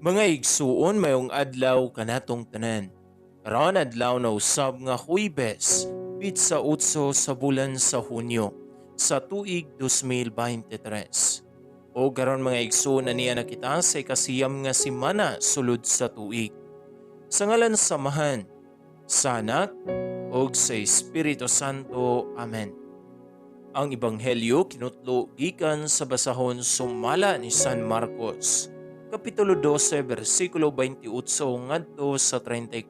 Mga igsuon mayong adlaw kanatong tanan. Karon adlaw na usab nga Huwebes, pitsa utso sa bulan sa Hunyo sa tuig 2023. O karon mga igsuon na niya nakita sa ikasiyam nga simana sulod sa tuig. Sa ngalan sa Amahan, sa Anak, ug sa Espiritu Santo. Amen. Ang Ebanghelyo kinutlo gikan sa basahon sumala ni San Marcos, Kapitulo 12, versikulo 28 ngadto sa 34.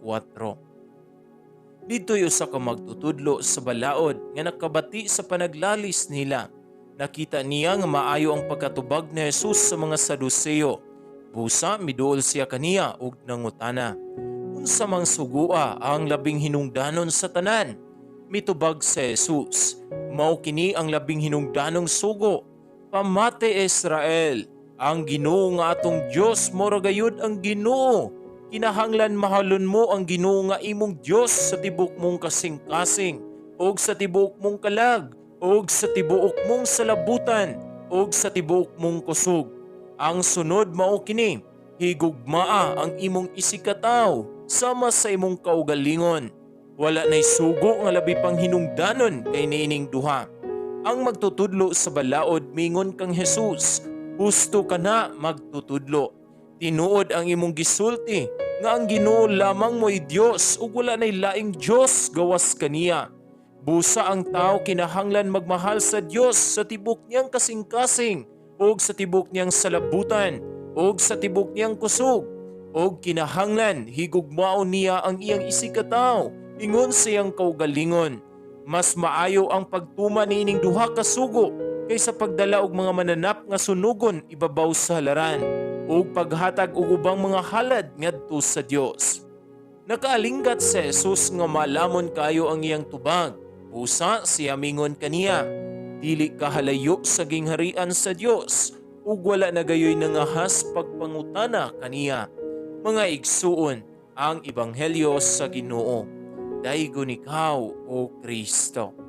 Dito'y usa ka magtutudlo sa balaod nga nakabati sa panaglalis nila. Nakita niya nga maayo ang pagkatubag ni Jesus sa mga Saduseo. Busa miduol siya kaniya ug nangutana, unsa mang sugua ang labing hinungdanon sa tanan? Mitubag si Jesus, mao kini ang labing hinungdanong sugo. Pamati Israel, ang Ginoo nga atong Dios mora gayud ang Ginoo. Kinahanglan mahalon mo ang Ginoo nga imong Dios sa tibok mong kasing-kasing, og sa tibok mong kalag, og sa tibuok mong salabutan, og sa tibuok mong kusog. Ang sunod mao kini, higugmaa ang imong isikataw sama sa imong kaugalingon. Wala na'y sugo nga labi pang hinungdanon kay niining duha. Ang magtutudlo sa balaod mingon kang Jesus, husto ka na magtutudlo. Tinuod ang imong gisulti nga ang Ginoo lamang mo'y Dios ug wala na'y laing Dios gawas kaniya. Busa ang tao kinahanglan magmahal sa Dios sa tibok niyang kasing-kasing, og sa tibok niyang salabutan, og sa tibok niyang kusog, og kinahanglan higugmao niya ang iyang isikataw ingon siyang kaugalingon. Mas maayo ang pagtuma niining duha ka sugo kaysa pagdala og mga mananap nga sunugon ibabaw sa halaran ug paghatag og ubang mga halad ngadto sa Dios. Nakaalinggat si Jesus nga malamon kayo ang iyang tubag. Busa siya mingon kaniya, dili ka halayo sa gingharian sa Dios ug wala na gayoy nangahas pagpangutana kaniya. Mga igsuon, ang Ebanghelyo sa Ginoo. Daigon ikaw, O Kristo.